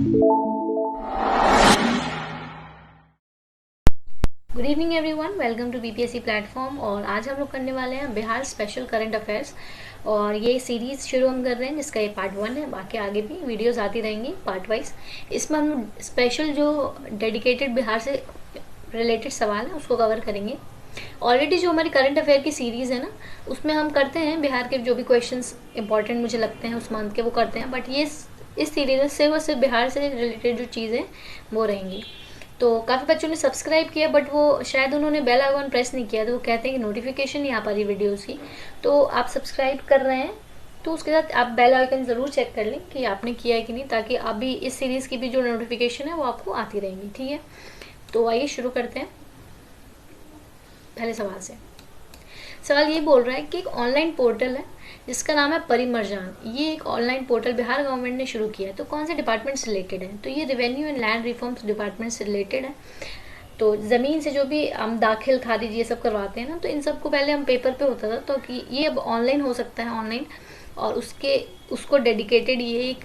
Good evening everyone, welcome to BPSC platform. और आज हम लोग करने वाले हैं बिहार स्पेशल करंट अफेयर्स। और ये सीरीज़ शुरू हम कर रहे हैं जिसका ये पार्ट 1 है। बाकी आगे भी वीडियोस आती रहेंगी पार्ट वाइज। इसमें हम स्पेशल जो डेडिकेटेड बिहार से रिलेटेड सवाल है उसको कवर करेंगे। ऑलरेडी जो हमारी करंट अफेयर की सीरीज़ है ना, उसमें हम करते हैं बिहार के जो भी क्वेश्चंस इंपॉर्टेंट मुझे लगते हैं उस मंथ के, वो करते हैं। बट ये इस सीरीज़ में सिर्फ और सिर्फ बिहार से रिलेटेड जो चीज़ें वो रहेंगी। तो काफ़ी बच्चों ने सब्सक्राइब किया, बट वो शायद उन्होंने बेल आइकन प्रेस नहीं किया, तो वो कहते हैं कि नोटिफिकेशन नहीं आ पा रही वीडियोज़ की। तो आप सब्सक्राइब कर रहे हैं तो उसके साथ आप बेल आइकन ज़रूर चेक कर लें कि आपने किया है कि नहीं, ताकि अभी इस सीरीज़ की भी जो नोटिफिकेशन है वो आपको आती रहेंगी। ठीक है, तो आइए शुरू करते हैं पहले सवाल से। सवाल ये बोल रहा है कि एक ऑनलाइन पोर्टल है जिसका नाम है परिमर्जान। ये एक ऑनलाइन पोर्टल बिहार गवर्नमेंट ने शुरू किया है। तो कौन से डिपार्टमेंट से रिलेटेड है? तो ये revenue and land reforms department से रिलेटेड है। तो ज़मीन से जो भी हम दाखिल खारिज ये सब करवाते हैं ना, तो इन सबको पहले हम पेपर पे होता था, तो कि ये अब ऑनलाइन हो सकता है ऑनलाइन। और उसको डेडिकेटेड ये एक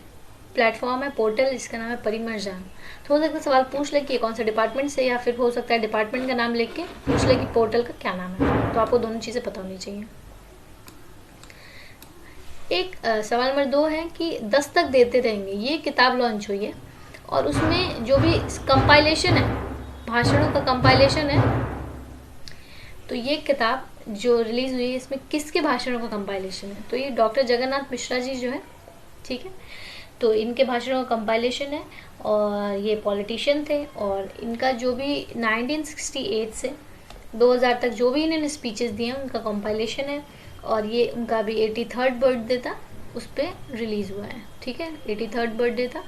प्लेटफॉर्म है, पोर्टल, जिसका नाम है परिमर्जान। तो हो सकता है सवाल पूछ ले कि ये कौन से डिपार्टमेंट से, या फिर हो सकता है डिपार्टमेंट का नाम लेके के पूछ ले कि पोर्टल का क्या नाम है। तो आपको दोनों चीज़ें पता होनी चाहिए। एक सवाल नंबर 2 है कि दस्तक देते रहेंगे। ये किताब लॉन्च हुई है और उसमें जो भी कंपाइलेशन है, भाषणों का कंपाइलेशन है, तो ये किताब जो रिलीज हुई है इसमें किसके भाषणों का कंपाइलेशन है? तो ये डॉक्टर जगन्नाथ मिश्रा जी जो है, ठीक है, तो इनके भाषणों का कंपाइलेशन है। और ये पॉलिटिशियन थे और इनका जो भी 1968 से 2000 तक जो भी इन्होंने स्पीचेस दिए हैं उनका कंपाइलेशन है। और ये उनका भी 83rd बर्थडे था, उस पर रिलीज़ हुआ है। ठीक है, 83rd बर्थडे था।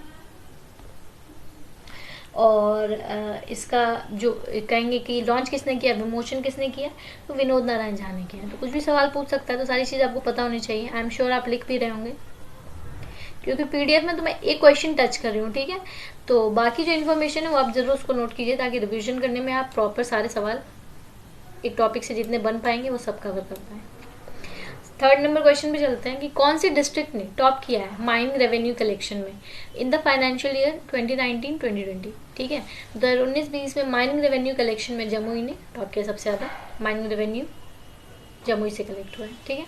और इसका जो कहेंगे कि लॉन्च किसने किया, विमोचन किसने किया, तो विनोद नारायण झा ने किया। तो कुछ भी सवाल पूछ सकता है, तो सारी चीज़ आपको पता होनी चाहिए। आई एम श्योर आप लिख भी रहे होंगे, क्योंकि पीडीएफ में तो मैं एक क्वेश्चन टच कर रही हूँ। ठीक है, तो बाकी जो इन्फॉर्मेशन है वो आप ज़रूर उसको नोट कीजिए, ताकि रिविजन करने में आप प्रॉपर सारे सवाल एक टॉपिक से जितने बन पाएंगे वो सब कवर कर पाएँ। 3rd नंबर क्वेश्चन पे चलते हैं कि कौन सी डिस्ट्रिक्ट ने टॉप किया है माइनिंग रेवेन्यू कलेक्शन में इन द फाइनेंशियल ईयर 2019-2020। ठीक है, 2019-20 में माइनिंग रेवेन्यू कलेक्शन में जमुई ने टॉप किया, सबसे ज़्यादा माइनिंग रेवेन्यू जमुई से कलेक्ट हुआ है। ठीक है,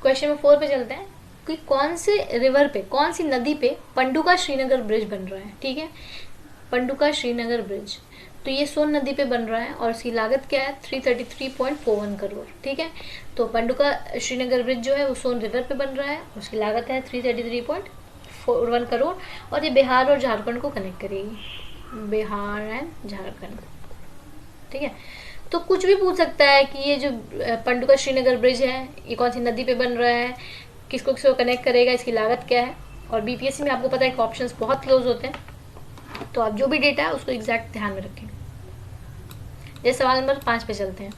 क्वेश्चन नंबर 4 पे चलते हैं कि कौन से रिवर पे, कौन सी नदी पे पंडुका श्रीनगर ब्रिज बन रहा है। ठीक है, पंडुका श्रीनगर ब्रिज, तो ये सोन नदी पे बन रहा है और इसकी लागत क्या है? 333.41 करोड़। ठीक है, तो पंडुका श्रीनगर ब्रिज जो है वो सोन रिवर पे बन रहा है, उसकी लागत है 333.41 करोड़। और ये बिहार और झारखंड को कनेक्ट करेगी, बिहार एंड झारखंड। ठीक है, तो कुछ भी पूछ सकता है कि ये जो पंडुका श्रीनगर ब्रिज है ये कौन सी नदी पे बन रहा है, किसको किसको कनेक्ट करेगा, इसकी लागत क्या है। और बीपीएससी में आपको पता है कि ऑप्शंस बहुत क्लोज होते हैं, तो आप जो भी डेटा है उसको एग्जैक्ट ध्यान में रखें। जैसे सवाल नंबर 5 पे चलते हैं।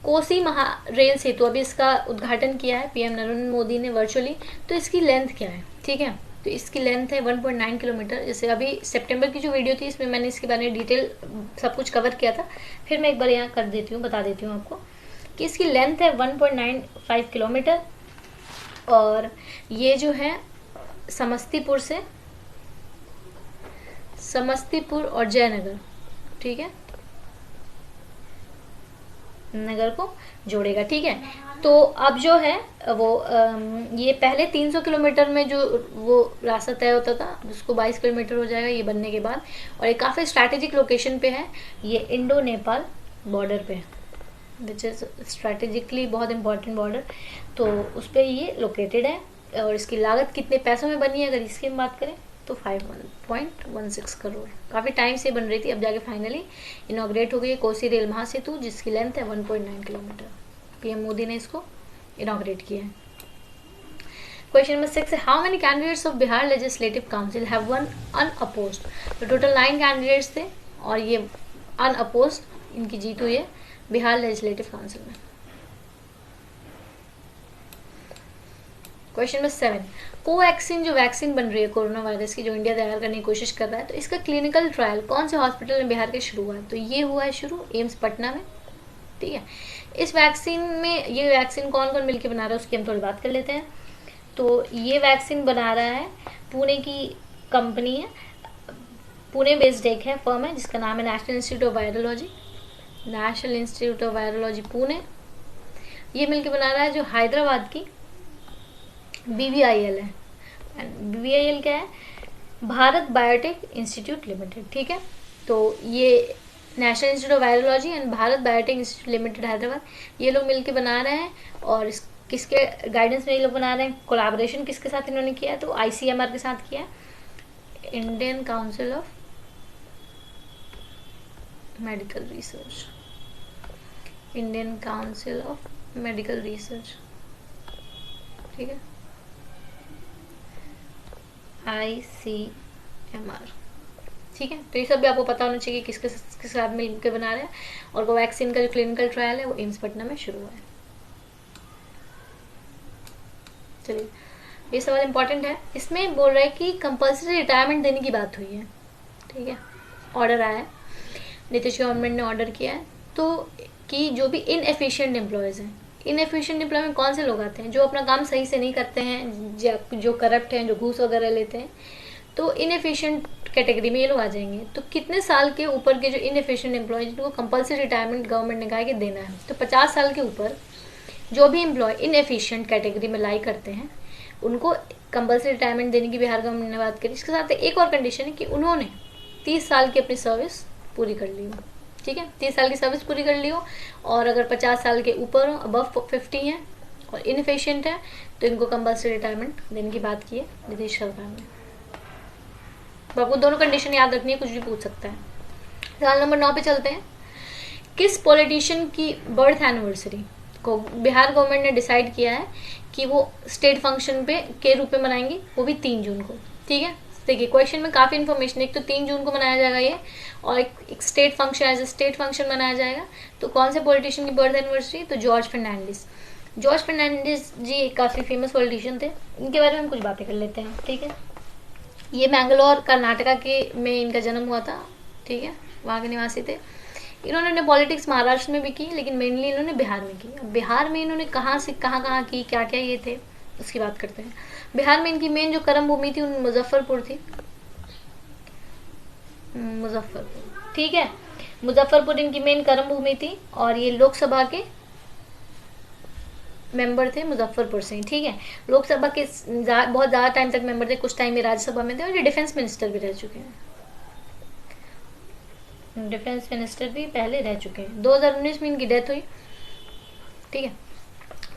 कोसी महा रेल सेतु, अभी इसका उद्घाटन किया है पीएम नरेंद्र मोदी ने वर्चुअली। तो इसकी लेंथ क्या है? ठीक है, तो इसकी लेंथ है 1.9 किलोमीटर। जैसे अभी सितंबर की जो वीडियो थी इसमें मैंने इसके बारे में डिटेल सब कुछ कवर किया था, फिर मैं एक बार यहाँ कर देती हूँ, बता देती हूँ आपको कि इसकी लेंथ है 1.95 किलोमीटर। और ये जो है समस्तीपुर और जयनगर, ठीक है, नगर को जोड़ेगा। ठीक है, तो अब जो है वो ये पहले 300 किलोमीटर में जो वो रास्ता तय होता था, जिसको 22 किलोमीटर हो जाएगा ये बनने के बाद। और ये काफ़ी स्ट्रैटेजिक लोकेशन पे है, ये इंडो नेपाल बॉर्डर पे है, विच इज़ स्ट्रैटेजिकली बहुत इंपॉर्टेंट बॉर्डर। तो उस पर ये लोकेटेड है। और इसकी लागत कितने पैसों में बनी है अगर इसकी हम बात करें तो 5.16 करोड़। काफ़ी टाइम से बन रही थी, अब जाके फाइनली इनॉग्रेट हो गई कोसी रेल महासेतु, जिसकी लेंथ है 1.9 किलोमीटर। पीएम मोदी ने इसको इनॉग्रेट किया है। क्वेश्चन नंबर 6 है, how many candidates of Bihar legislative council have one unopposed. तो टोटल 9 कैंडिडेट्स थे और ये अनअपोज्ड इनकी जीत हुई है बिहार लेजिस्लेटिव काउंसिल में। क्वेश्चन नंबर 7, कोवैक्सीन जो वैक्सीन बन रही है कोरोना वायरस की, जो इंडिया तैयार करने की कोशिश कर रहा है, तो इसका क्लिनिकल ट्रायल कौन से हॉस्पिटल में बिहार के शुरू हुआ है? तो ये हुआ है शुरू एम्स पटना में। ठीक है, इस वैक्सीन में, ये वैक्सीन कौन कौन मिलकर बना रहा है उसकी हम थोड़ी बात कर लेते हैं। तो ये वैक्सीन बना रहा है, पुणे की कंपनी है, पुणे बेस्ड एक है फर्म है जिसका नाम है national institute of virology, national institute of virology Pune. ये मिलकर बना रहा है, जो हैदराबाद की BVIL है। BVIL क्या है? भारत बायोटेक इंस्टीट्यूट लिमिटेड, ठीक है। तो ये national institute of virology and Bharat biotech institute limited Hyderabad, ये लोग मिलकर बना रहे हैं। और किसके गाइडेंस में ये लोग बना रहे हैं? कोलैबोरेशन किसके साथ इन्होंने किया है? तो ICMR के साथ किया है, Indian council of medical research, Indian council of medical research, ठीक है, ICMR, ठीक है। तो ये सब भी आपको पता होना चाहिए किसके साथ मिलकर बना रहे हैं। और कोवैक्सीन का जो क्लिनिकल ट्रायल है वो एम्स पटना में शुरू हुआ है। चलिए, ये सवाल इंपॉर्टेंट है। इसमें बोल रहा है कि कंपल्सरी रिटायरमेंट देने की बात हुई है, ठीक है। ऑर्डर आया है, नीतीश गवर्नमेंट ने ऑर्डर किया है, तो कि जो भी इनएफिशिएंट एम्प्लॉयज़ हैं, इनएफिशिएंट एम्प्लॉय में कौन से लोग आते हैं? जो अपना काम सही से नहीं करते हैं, जो करप्ट हैं, जो घूस वगैरह लेते हैं, तो इनएफिशिएंट कैटेगरी में ये लोग आ जाएंगे। तो कितने साल के ऊपर के जो इनएफिशिएंट एम्प्लॉय जिनको कंपल्सरी रिटायरमेंट गवर्नमेंट ने कहा है कि देना है, तो 50 साल के ऊपर जो भी एम्प्लॉय इनएफिशिएंट कैटेगरी में लाई करते हैं उनको कंपल्सरी रिटायरमेंट देने की बिहार गवर्नमेंट ने बात करी। इसके साथ एक और कंडीशन है कि उन्होंने 30 साल की अपनी सर्विस पूरी कर ली हो, ठीक है, 30 साल की सर्विस पूरी कर ली हो। और अगर 50 साल के ऊपर हो, अबव 50 हैं और इनएफिशिएंट है, तो इनको कंपल्सरी रिटायरमेंट देने की बात की है नीतीश सरकार ने। तो आपको दोनों कंडीशन याद रखनी है, कुछ भी पूछ सकता है। सवाल नंबर 9 पे चलते हैं। किस पॉलिटिशियन की बर्थ एनिवर्सरी को बिहार गवर्नमेंट ने डिसाइड किया है कि वो स्टेट फंक्शन पे के रूप में मनाएंगे, वो भी 3 जून को, ठीक है। देखिए, क्वेश्चन में काफ़ी इन्फॉर्मेशन, एक तो 3 जून को मनाया जाएगा ये, और एक state function as a state function मनाया जाएगा। तो कौन से पॉलिटिशियन की बर्थ एनिवर्सरी? तो जॉर्ज फर्नांडिस। जॉर्ज फर्नांडिस जी काफ़ी फेमस पॉलिटिशियन थे, इनके बारे में हम कुछ बातें कर लेते हैं, ठीक है। ये मैंगलोर कर्नाटका के में इनका जन्म हुआ था, ठीक है, वहाँ के निवासी थे। इन्होंने अपने पॉलिटिक्स महाराष्ट्र में भी की, लेकिन मेनली इन्होंने बिहार में की। अब बिहार में इन्होंने कहाँ से कहाँ की, क्या क्या ये थे, उसकी बात करते हैं। बिहार में इनकी मेन जो कर्म भूमि थी उन मुजफ्फरपुर थी, मुजफ्फरपुर, ठीक है, मुजफ्फरपुर इनकी मेन कर्म भूमि थी। और ये लोकसभा के मेंबर थे मुजफ्फरपुर से, ठीक है। लोकसभा के बहुत ज़्यादा टाइम तक मेंबर थे, कुछ टाइम में राज्यसभा में थे, और ये डिफेंस मिनिस्टर भी रह चुके हैं, डिफेंस मिनिस्टर भी पहले रह चुके हैं। 2019 में इनकी डेथ हुई, ठीक है।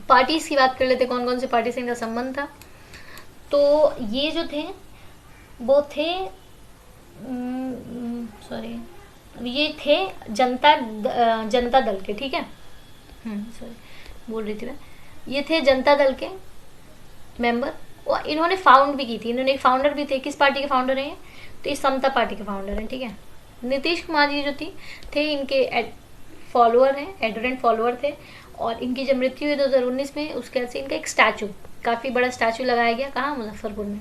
पार्टीज की बात कर लेते, कौन कौन सी पार्टी से इनका संबंध था। तो ये जो थे वो थे सॉरी, ये थे जनता दल के, ठीक है, सॉरी बोल रही थी मैं, ये थे जनता दल के मेंबर। और इन्होंने फाउंड भी की थी, इन्होंने एक फाउंडर भी थे। किस पार्टी के फाउंडर हैं? तो ये समता पार्टी के फाउंडर हैं, ठीक है। नीतीश कुमार जी जो थे इनके फॉलोअर हैं, एडोरेंट फॉलोअर थे। और इनकी जब मृत्यु हुई 2019 में, उसके बाद से इनका एक स्टैचू, काफ़ी बड़ा स्टैचू लगाया गया, कहाँ? मुजफ्फरपुर में।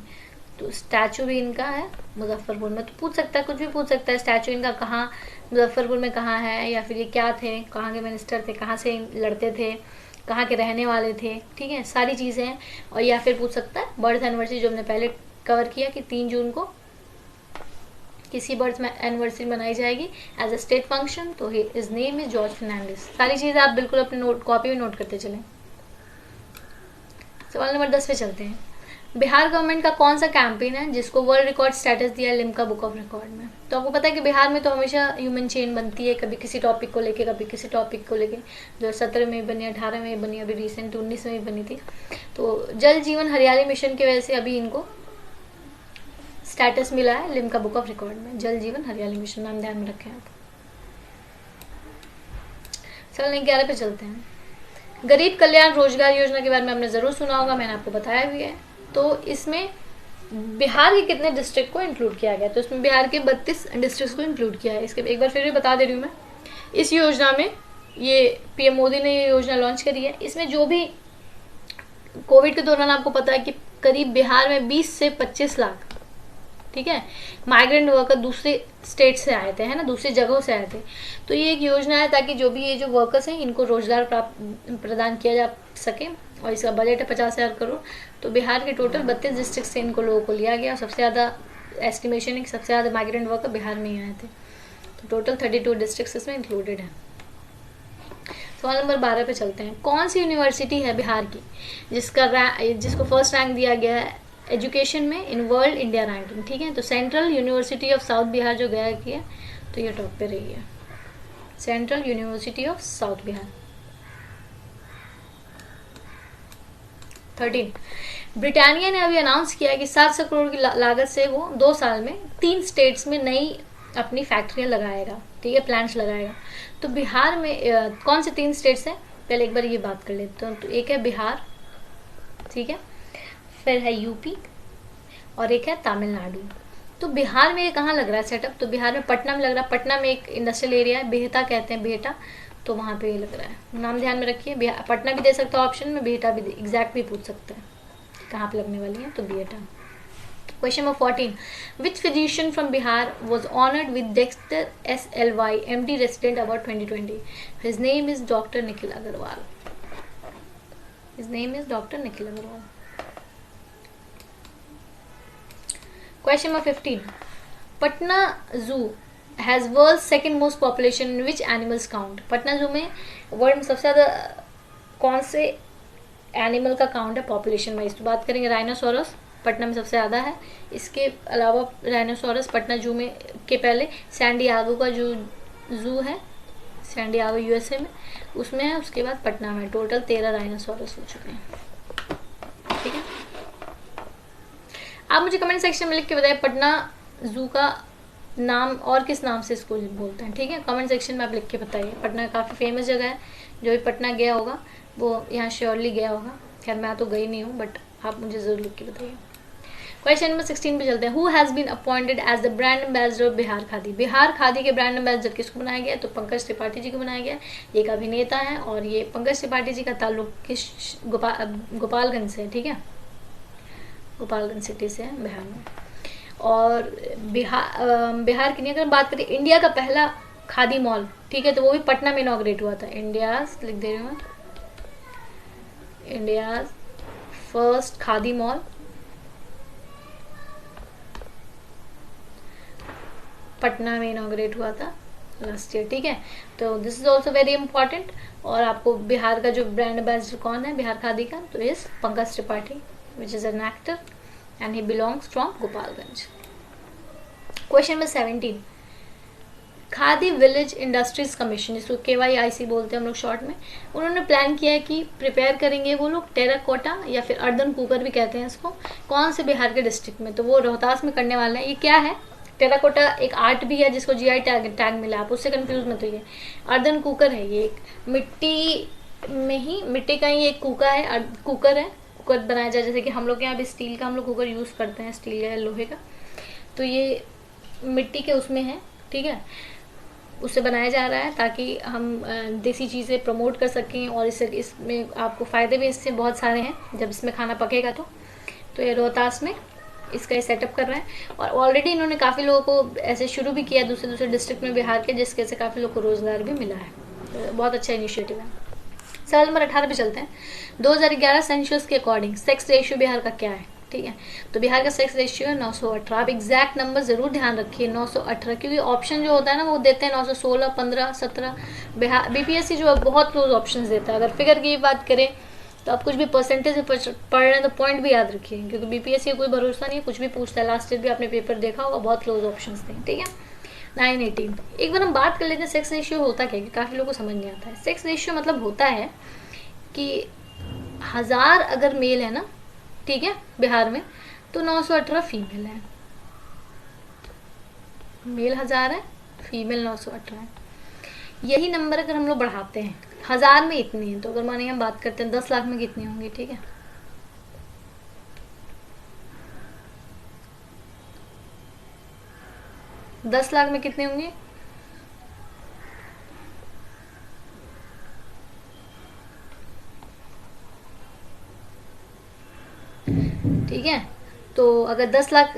तो स्टैचू भी इनका है मुजफ्फरपुर में। तो पूछ सकता है, कुछ भी पूछ सकता है, स्टैचू इनका कहाँ, मुजफ्फरपुर में कहाँ है, या फिर ये क्या थे, कहाँ के मिनिस्टर थे, कहाँ से लड़ते थे, कहाँ के रहने वाले थे, ठीक है, सारी चीज़ें हैं। और या फिर पूछ सकता है बर्थ एनिवर्सरी, जो हमने पहले कवर किया कि 3 जून को किसी बर्थ एनिवर्सरी मनाई जाएगी एज अ स्टेट फंक्शन। तो his name is George Fernandes. सारी चीज़ें आप बिल्कुल अपने कॉपी में नोट करते चलें। सवाल नंबर 10 पे चलते हैं। बिहार गवर्नमेंट का कौन सा कैंपेन है जिसको वर्ल्ड रिकॉर्ड स्टेटस दिया है लिम्का बुक ऑफ रिकॉर्ड में? तो आपको पता है कि बिहार में तो हमेशा ह्यूमन चेन बनती है, कभी किसी टॉपिक को लेके, कभी किसी टॉपिक को लेके। 2017 में बनी, 18 में बनी, अभी रिसेंट 19 में भी बनी थी। तो जल जीवन हरियाली मिशन की वजह से अभी इनको स्टेटस मिला है लिम्का बुक ऑफ रिकॉर्ड में। जल जीवन हरियाली मिशन नाम ध्यान में रखें आप। सवाल 11 पे चलते हैं। गरीब कल्याण रोजगार योजना के बारे में आपने ज़रूर सुना होगा, मैंने आपको बताया भी है। तो इसमें बिहार के कितने डिस्ट्रिक्ट को इंक्लूड किया गया? तो इसमें बिहार के 32 डिस्ट्रिक्ट को इंक्लूड किया है। इसके एक बार फिर भी बता दे रही हूँ मैं, इस योजना में ये पीएम मोदी ने ये योजना लॉन्च करी है। इसमें जो भी कोविड के दौरान आपको पता है कि करीब बिहार में 20 से 25 लाख, ठीक है, माइग्रेंट वर्कर दूसरे स्टेट से आए थे, है ना, दूसरी जगहों से आए थे। तो ये एक योजना है ताकि जो भी ये जो वर्कर्स हैं इनको रोजगार प्रदान किया जा सके और इसका बजट है 50,000 करोड़। तो बिहार के टोटल 32 डिस्ट्रिक्ट से इनको लोगों को लिया गया और सबसे ज़्यादा एस्टिमेशन है कि सबसे ज़्यादा माइग्रेंट वर्कर बिहार में ही आए थे। तो टोटल 32 डिस्ट्रिक्ट इसमें इंक्लूडेड है। सवाल नंबर 12 पे चलते हैं। कौन सी यूनिवर्सिटी है बिहार की जिसको फर्स्ट रैंक दिया गया है एजुकेशन में इन वर्ल्ड इंडिया रैंकिंग? ठीक है, तो central university of south Bihar जो गया की है तो ये टॉप पे रही है, central university of south Bihar. 13, Britannia ने अभी अनाउंस किया है कि 700 करोड़ की लागत से वो 2 साल में 3 स्टेट्स में नई अपनी फैक्ट्रियां लगाएगा, ठीक है, प्लांट्स लगाएगा। तो बिहार में कौन से 3 स्टेट्स हैं, पहले एक बार ये बात कर लेते हैं। तो एक है बिहार, ठीक है, फिर है यूपी और एक है तमिलनाडु। तो बिहार में ये कहाँ लग रहा है सेटअप? तो बिहार में पटना में लग रहा है। पटना में एक इंडस्ट्रियल एरिया है, बेहटा कहते हैं, बेहटा, तो वहाँ पे ये लग रहा है। नाम ध्यान में रखिए, पटना भी दे सकता है ऑप्शन में, बेहटा भी एग्जैक्ट भी पूछ सकता है कहाँ पे लगने वाली है, तो बेहटा। Question number 14. Which physician from Bihar was honored with Dexter SLY MD Resident Award 2020? His name is Dr. Nikhil Agarwal. His name is Dr. Nikhil Agarwal. Question number 15. Patna Zoo has world's second most population in which animals count? Patna जू में world में सबसे ज़्यादा कौन से animal का count है population wise? तो बात करेंगे राइनोसोरस, पटना में सबसे ज़्यादा है। इसके अलावा राइनोसोरस पटना जू में के पहले सैन डिएगो का जो जू है, सैन डिएगो यूएसए में, उसमें है। उसके बाद पटना में टोटल 13 राइनोसोरस हो चुके हैं, ठीक है। आप मुझे कमेंट सेक्शन में लिख के बताइए पटना जू का नाम और किस नाम से इसको बोलते हैं, ठीक है। कमेंट सेक्शन में आप लिख के बताइए। पटना काफ़ी फेमस जगह है, जो भी पटना गया होगा वो यहाँ श्योरली गया होगा। खैर मैं तो गई नहीं हूँ, बट आप मुझे ज़रूर लिख के बताइए। क्वेश्चन नंबर 16 पे चलते हैं। Who has been appointed as the brand ambassador of Bihar Khadi? Bihar Khadi के ब्रांड एम्बेसडर किसको बनाया गया? तो पंकज त्रिपाठी जी को बनाया गया। ये एक अभिनेता है और ये पंकज त्रिपाठी जी का ताल्लुक किस गोपालगंज से है, ठीक है, गोपालगंज सिटी से है बिहार में। और बिहार की नहीं अगर बात करें, इंडिया का पहला खादी मॉल, ठीक है, तो वो भी पटना में इनॉग्रेट हुआ था। इंडियाज लिख दे रही हूँ, India's first khadi mall Patna में इनॉग्रेट हुआ था लास्ट ईयर, ठीक है। तो this is also very important. और आपको बिहार का जो ब्रांड एम्बेसडर कौन है बिहार खादी का? तो is Pankaj Tripathi, which is an actor and he belongs from Gopalganj. Question number 17। Khadi village industries commission, जिसको KYIC बोलते हैं हम लोग शॉर्ट में, उन्होंने प्लान किया है कि प्रिपेयर करेंगे वो लोग टेराकोटा या फिर अर्दन कुकर भी कहते हैं इसको, कौन से बिहार के डिस्ट्रिक्ट में? तो वो रोहतास में करने वाले हैं। ये क्या है? टेराकोटा एक आर्ट भी है जिसको GI टैग मिला, आप उससे कंफ्यूज मत होइए। अर्दन कुकर है, ये एक मिट्टी का ही एक कुकर है, कुकर बनाया जाए, जैसे कि हम लोग के यहाँ भी स्टील का हम लोग कुकर यूज़ करते हैं, स्टील या लोहे का, तो ये मिट्टी के उसमें है, ठीक है, उससे बनाया जा रहा है ताकि हम देसी चीज़ें प्रमोट कर सकें और इसमें आपको फ़ायदे भी इससे बहुत सारे हैं जब इसमें खाना पकेगा। तो ये रोहतास में इसका सेटअप कर रहे हैं और ऑलरेडी इन्होंने काफ़ी लोगों को ऐसे शुरू भी किया दूसरे डिस्ट्रिक्ट में बिहार के, जिसके से काफ़ी लोगों को रोज़गार भी मिला है। तो बहुत अच्छा इनिशिएटिव है। सवाल नंबर 18 पे चलते हैं। 2011 सेंसस के अकॉर्डिंग सेक्स रेशियो बिहार का क्या है? ठीक है, तो बिहार का सेक्स रेशियो है 918। आप एग्जैक्ट नंबर ज़रूर ध्यान रखिए, 918, क्योंकि ऑप्शन जो होता है ना वो देते हैं 916, 15, 17। बिहार BPSC जो है बहुत क्लोज ऑप्शन देता है। अगर फिगर की बात करें तो आप कुछ भी परसेंटेज पढ़ रहे हैं तो पॉइंट भी याद रखिए, क्योंकि BPSC का कोई भरोसा नहीं है, कुछ भी पूछता है। लास्ट ईयर भी आपने पेपर देखा होगा, बहुत क्लोज ऑप्शन थे, ठीक है। 918। एक बार हम बात कर लेते हैं सेक्स रेशियो होता क्या है, काफ़ी लोगों को समझ नहीं आता है। सेक्स रेशियो मतलब होता है कि 1000 अगर मेल है ना, ठीक है, बिहार में, तो 918 फीमेल है। मेल 1000 है, फीमेल 918 है। यही नंबर अगर हम लोग बढ़ाते हैं, 1000 में इतनी है, तो अगर मानिए हम बात करते हैं 10 लाख में कितनी होंगी, ठीक है, दस लाख में कितने होंगे? ठीक है, तो अगर 10 लाख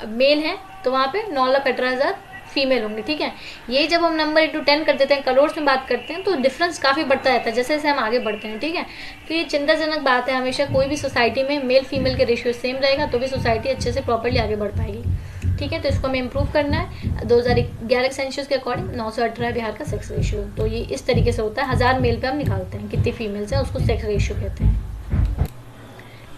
मेल है तो वहाँ पे 9,18,000 फीमेल होंगे, ठीक है। ये जब हम नंबर इंटू 10 कर देते हैं, करोड़ में बात करते हैं, तो डिफरेंस काफ़ी बढ़ता रहता है जैसे जैसे हम आगे बढ़ते हैं, ठीक है। तो ये चिंताजनक बात है। हमेशा कोई भी सोसाइटी में मेल फीमेल के रेशियो सेम रहेगा तो भी सोसाइटी अच्छे से प्रॉपरली आगे बढ़ पाएगी, ठीक है। तो इसको हमें इम्प्रूव करना है। 2011 के सेंसस के अकॉर्डिंग 918 है बिहार का सेक्स रेशियो। तो ये इस तरीके से होता है, 1000 मेल पे हम निकालते हैं कितनी फीमेल्स हैं, उसको सेक्स रेशियो कहते हैं।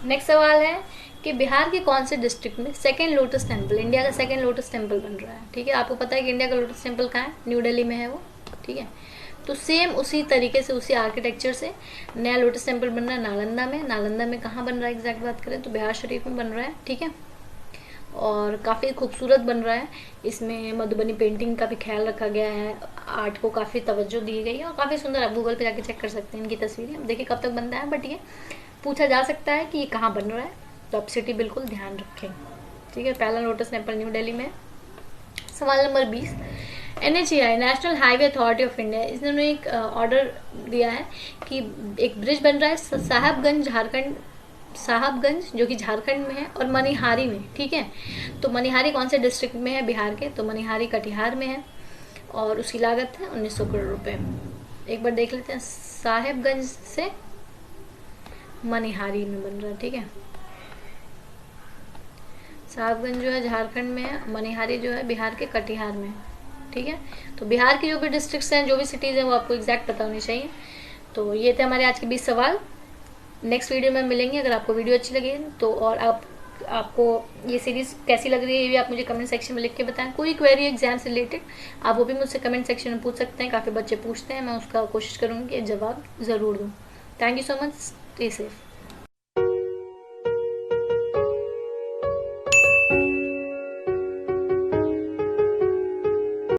नेक्स्ट सवाल है कि बिहार के कौन से डिस्ट्रिक्ट में सेकंड लोटस टेम्पल, इंडिया का सेकंड लोटस टेम्पल बन रहा है, ठीक है। आपको पता है कि इंडिया का लोटस टेम्पल कहाँ है, न्यू दिल्ली में है वो, ठीक है। तो सेम उसी तरीके से, उसी आर्किटेक्चर से नया लोटस टेम्पल बन रहा है नालंदा में। नालंदा में कहाँ बन रहा है एग्जैक्ट बात करें तो बिहार शरीफ में बन रहा है, ठीक है। और काफ़ी खूबसूरत बन रहा है। इसमें मधुबनी पेंटिंग का भी ख्याल रखा गया है, आर्ट को काफ़ी तवज्जो दी गई है और काफ़ी सुंदर। आप गूगल पे जाके चेक कर सकते हैं इनकी तस्वीरें। अब देखिए कब तक बनता है, बट ये पूछा जा सकता है कि ये कहाँ बन रहा है, तो आप सिटी बिल्कुल ध्यान रखें, ठीक है। पहला लोटस टेम्पल न्यू दिल्ली में। सवाल number 20, NHAI national highway authority of India, इन्होंने एक ऑर्डर दिया है कि एक ब्रिज बन रहा है साहबगंज जो कि झारखंड में है, और मनिहारी में, ठीक है। तो मनिहारी कौन से डिस्ट्रिक्ट में है बिहार के, तो मनिहारी कटिहार में है और उसकी लागत है 1900 करोड़ रुपए। एक बार देख लेते हैं, साहेबगंज से मनिहारी में बन रहा है, ठीक है। साहबगंज जो है झारखंड में है, मनिहारी जो है बिहार के कटिहार में, ठीक है। तो बिहार के जो भी डिस्ट्रिक्ट्स हैं, जो भी सिटीज़ हैं, वो आपको एग्जैक्ट पता होनी चाहिए। तो ये थे हमारे आज के 20 सवाल। नेक्स्ट वीडियो में मिलेंगे। अगर आपको वीडियो अच्छी लगी तो, और आपको ये सीरीज़ कैसी लग रही है ये भी आप मुझे कमेंट सेक्शन में लिख के बताएं। कोई क्वेरी एग्जाम से रिलेटेड आप वो भी मुझसे कमेंट सेक्शन में पूछ सकते हैं। काफ़ी बच्चे पूछते हैं, मैं उसका कोशिश करूँगी कि जवाब ज़रूर दूँ। Thank you so much, stay safe.